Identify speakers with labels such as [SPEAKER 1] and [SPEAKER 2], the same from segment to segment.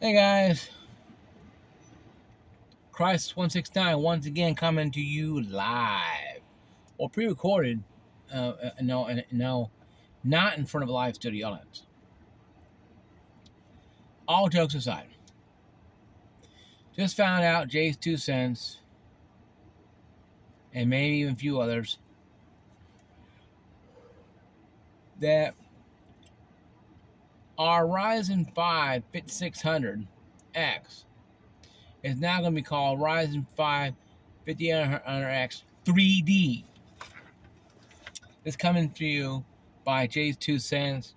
[SPEAKER 1] Hey guys, Christ169 once again coming to you live or pre-recorded. No, not in front of a live studio audience. All jokes aside, just found out jayz2cents and maybe even a few others that our Ryzen 5 5600X is now going to be called Ryzen 5 5800X 3D. It's coming to you by jayz2cents.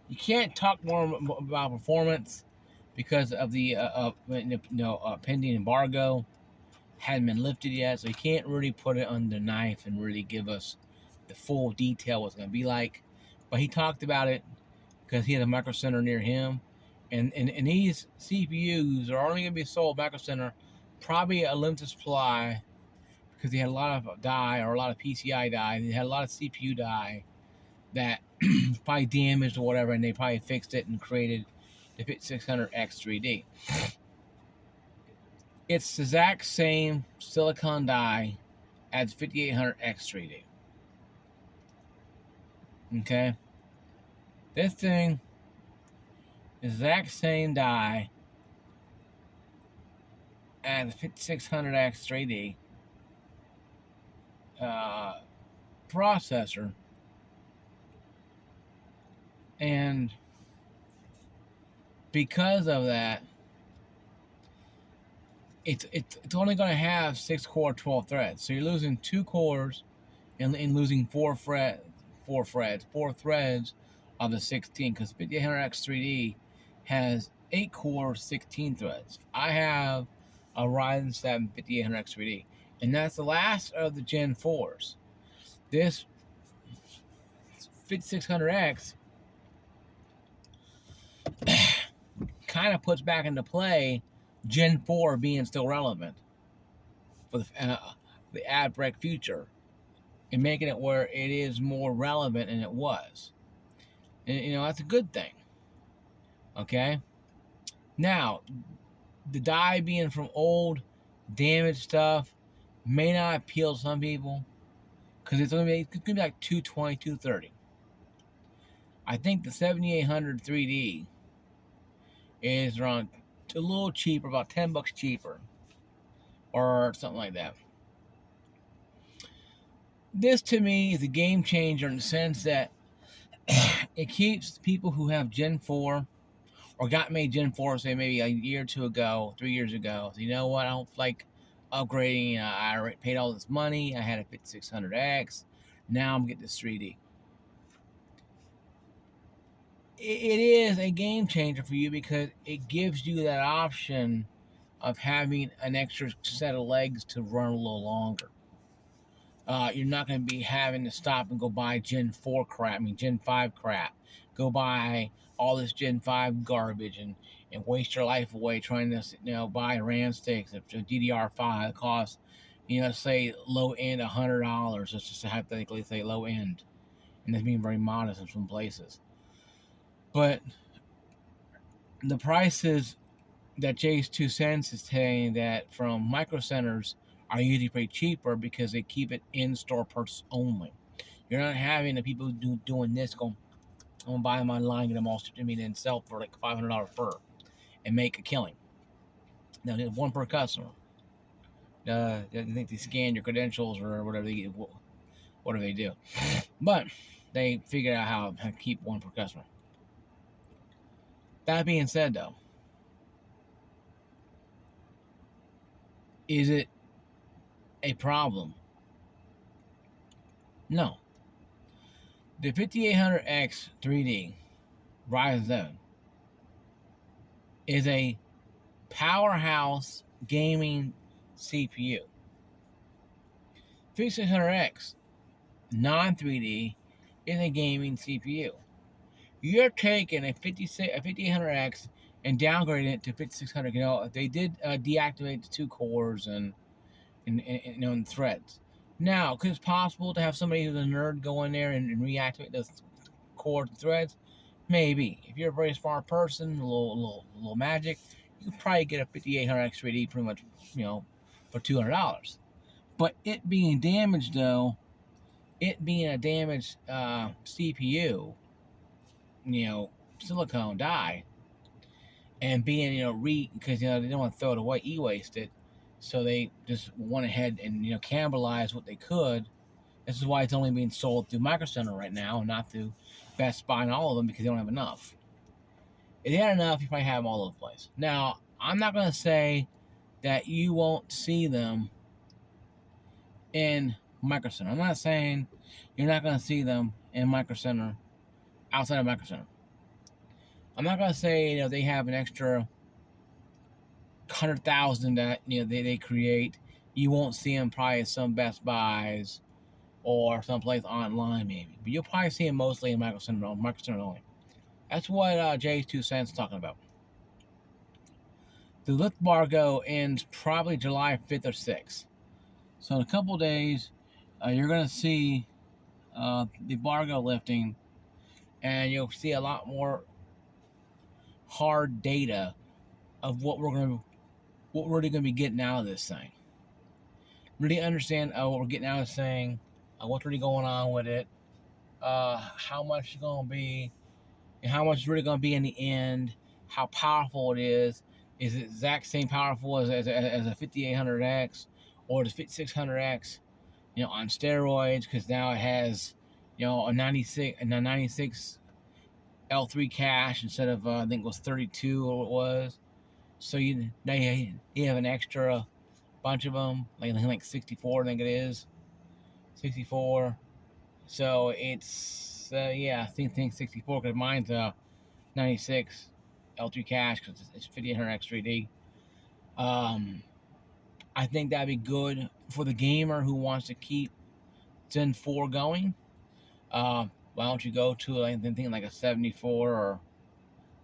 [SPEAKER 1] You can't talk more about performance because of the pending embargo hadn't been lifted yet, so you can't really put it on the knife and really give us the full detail what it's going to be like. But he talked about it because he had a micro center near him, and these CPUs are only going to be sold micro center, probably a limited supply because he had a lot of die or a lot of PCI die. He had a lot of CPU die that probably damaged or whatever, and they probably fixed it and created the 5600X 3D. It's the exact same silicon die as 5800X 3D. Okay? This thing is the exact same die as the 5600X 3D processor. And because of that, it's only going to have 6-core 12 threads. So you're losing 2 cores and losing 4 threads of the 16, because 5800X 3D has 8 cores, 16 threads. I have a Ryzen 7 5800X 3D, and that's the last of the Gen 4s. This 5600X kind of puts back into play Gen 4 being still relevant for the ad break future, and making it where it is more relevant than it was. And that's a good thing. Okay? Now, the die being from old, damaged stuff may not appeal to some people because it's going to be like $220, $230. I think the 7800 3D is around a little cheaper, about $10 cheaper, or something like that. This to me is a game changer in the sense that it keeps people who have Gen 4 or got made Gen 4, say maybe a year or two ago, 3 years ago. So you know what? I don't like upgrading. I already paid all this money. I had a 5600X. Now I'm getting this 3D. It is a game changer for you because it gives you that option of having an extra set of legs to run a little longer. You're not going to be having to stop and go buy Gen 4 crap, Gen 5 crap. Go buy all this Gen 5 garbage and waste your life away trying to buy RAM sticks. If DDR5 costs, say low end $100. Let's just hypothetically say low end. And that's being very modest in some places. But the prices that jayz2cents is saying that from micro centers are usually pretty cheaper because they keep it in-store purchase only. You're not having the people doing this I'm gonna buy them online, get them all shipped to me, and sell for like $500 per and make a killing. Now, there's one per customer. I think they scan your credentials or whatever they do. But they figured out how to keep one per customer. That being said, though, is it a problem? No. The 5800X 3D Ryzen 7 is a powerhouse gaming CPU. 5600X non-3D is a gaming CPU. You're taking a 5800X and downgrading it to 5600. They did deactivate the 2 cores and threads. Now, could it possible to have somebody who's a nerd go in there and reactivate those cores and threads? Maybe. If you're a very smart person, a little magic, you could probably get a 5800X 3D pretty much, for $200. But it being damaged though, it being a damaged CPU, silicone die, and being because they don't want to throw it away, e-waste it, so they just went ahead and cannibalized what they could. This is why it's only being sold through Micro Center right now, and not through Best Buy and all of them, because they don't have enough. If they had enough, you probably have them all over the place. Now, I'm not going to say that you won't see them in Micro Center. I'm not saying you're not going to see them in Micro Center, outside of Micro Center. I'm not going to say they have an extra 100,000 that they create. You won't see them probably at some Best Buys or someplace online maybe, but you'll probably see them mostly in Micro Center only. That's what jayz2cents is talking about. The lift embargo ends probably July 5th or 6th. So in a couple days, you're going to see the embargo lifting, and you'll see a lot more hard data of what we're really going to be getting out of this thing. Really understand what we're getting out of this thing, what's really going on with it, how much it's going to be, and how much it's really going to be in the end, how powerful it is. Is it exact same powerful as a 5800X or the 5600X, on steroids, because now it has, a 96 L3 cache instead of I think it was 32 or it was. So you have an extra bunch of them, like 64, I think it is, 64. So it's I think 64, because mine's 96 L3 cache, because it's 5800X 3D. I think that'd be good for the gamer who wants to keep Zen 4 going. Why don't you go to like a 74 or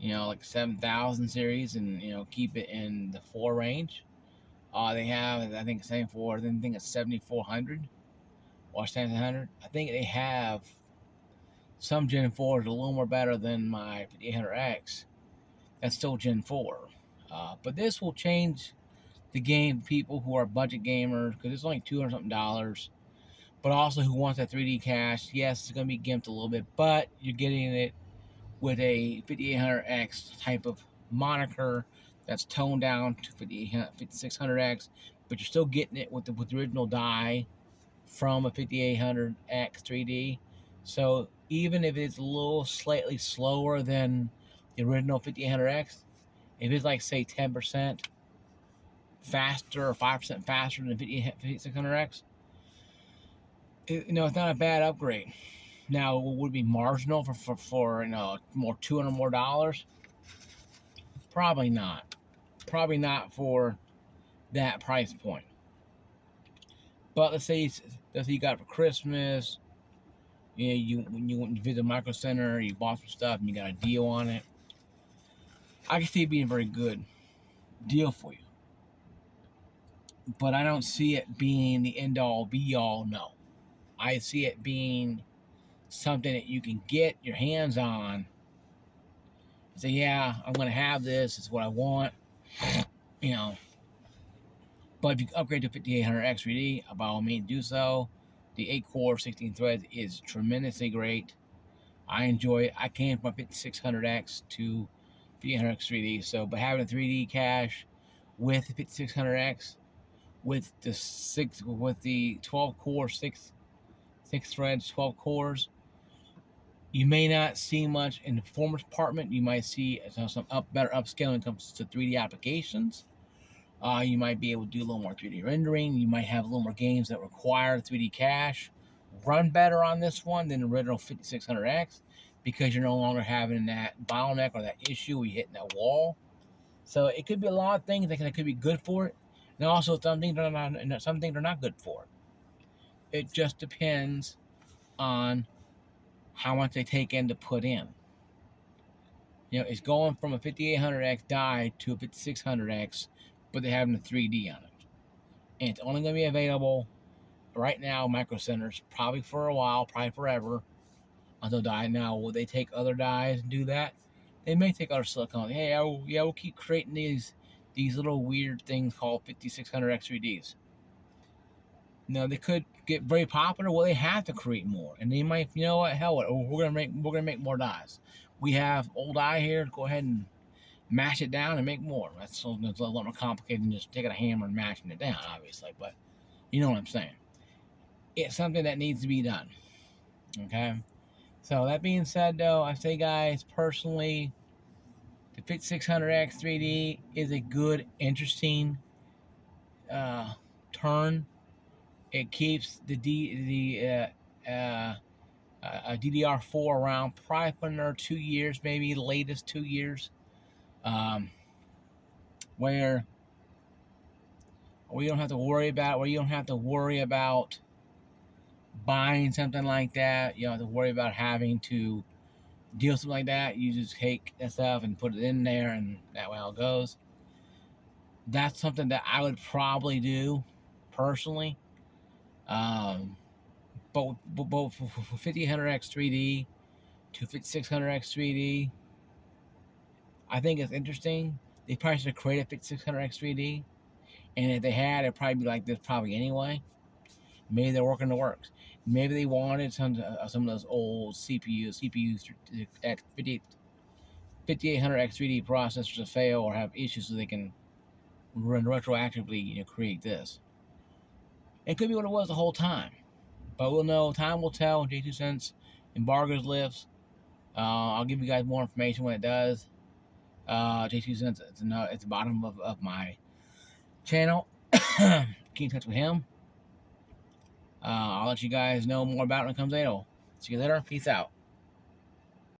[SPEAKER 1] like 7000 series, and keep it in the 4 range. They have, I think, same 4. I think it's 7400 or 7700. I think they have some Gen 4s a little more better than my 5800X. That's still Gen 4. But this will change the game for people who are budget gamers, because it's only $200 something, but also who wants that 3D cache. Yes, it's going to be gimped a little bit, but you're getting it with a 5800X type of moniker that's toned down to 5600X, but you're still getting it with the original die from a 5800X 3D. So even if it's a little slightly slower than the original 5800X, if it's like, say, 10% faster or 5% faster than the 5600X, it's not a bad upgrade. Now, would it be marginal for more $200 more? Probably not. Probably not for that price point. But let's say you got it for Christmas. When you went to visit Micro Center, you bought some stuff and you got a deal on it. I can see it being a very good deal for you. But I don't see it being the end all be all. No. I see it being something that you can get your hands on. Say, yeah, I'm going to have this. It's what I want. But if you upgrade to 5800X 3D, by all means do so. The 8-core, 16 threads is tremendously great. I enjoy it. I came from 5600X to 5800X 3D. So, but having a 3D cache with the 5600X, with the 12 core, 6 threads, 12 cores, you may not see much in the performance department. You might see some better upscaling when it comes to 3D applications. You might be able to do a little more 3D rendering. You might have a little more games that require 3D cache run better on this one than the original 5600X, because you're no longer having that bottleneck or that issue where you're hitting that wall. So it could be a lot of things that could be good for it, and also some things are not good for it. It just depends on how much they take in to put in. It's going from a 5800X die to a 5600X, but they're having a 3D on it. And it's only going to be available right now, Micro Centers, probably for a while, probably forever, until die. Now, will they take other dies and do that? They may take other silicon. Hey, we'll keep creating these little weird things called 5600 X3Ds. Now they could get very popular. Well, they have to create more, and they might, you know what? Hell, we're gonna make more dies. We have old die here. Go ahead and mash it down and make more. That's a lot more complicated than just taking a hammer and mashing it down, obviously. But you know what I'm saying. It's something that needs to be done. Okay. So that being said, though, I say, guys, personally, the 5600X 3D is a good, interesting turn. It keeps the DDR4 around probably for another 2 years, maybe latest 2 years, where you don't have to worry about buying something like that. You don't have to worry about having to deal with something like that. You just take that stuff and put it in there, and that way it goes. That's something that I would probably do personally. But for 5800X 3D to 5600X 3D, I think it's interesting. They probably should have created 5600X 3D, and if they had, it'd probably be like this probably anyway. Maybe they're working the works. Maybe they wanted some of those old CPUs at 5800X 3D processors to fail or have issues so they can run retroactively, create this. It could be what it was the whole time, but we'll know. Time will tell. jayz2cents embargoes lifts. I'll give you guys more information when it does. jayz2cents, it's the bottom of my channel. Keep in touch with him. I'll let you guys know more about it when it comes out. See you later. Peace out.